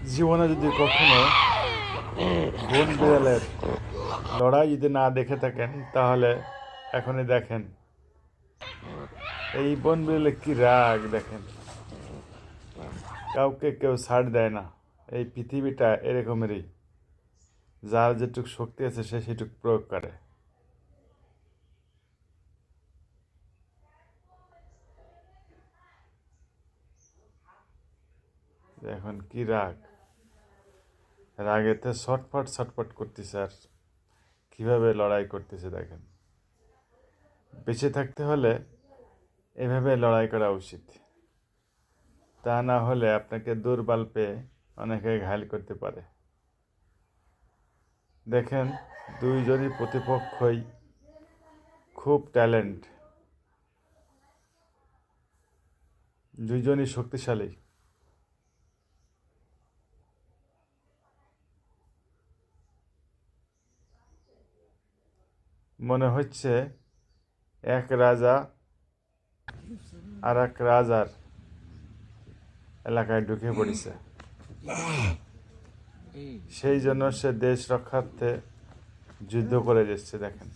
জীবনে যদি কখনো বন বিড়ালের লড়াই যদি না দেখে থাকেন তাহলে এখনই দেখেন। এই বন বিড়ালে কি রাগ দেখেন, কাউকে কেউ ছাড় দেয় না। এই পৃথিবীটা এরকমেরই, যার যেটুক শক্তি আছে সে সেটুক প্রয়োগ করে। এখন কি রাগ, রাগেতে ছটফট ছটফট করতেছে আর কিভাবে লড়াই করতেছে দেখেন। বেঁচে থাকতে হলে এভাবে লড়াই করা উচিত, তা না হলে আপনাকে দুর্বল পেয়ে অনেকে ঘায়েল করতে পারে। দেখেন, দুইজনই প্রতিপক্ষই খুব ট্যালেন্ট, দুইজনই শক্তিশালী। মনে হচ্ছে এক রাজা আর এক রাজার এলাকায় ঢুকে পড়েছে, সেই জন্য সে দেশ রক্ষার্থে যুদ্ধ করে যাচ্ছে দেখেন।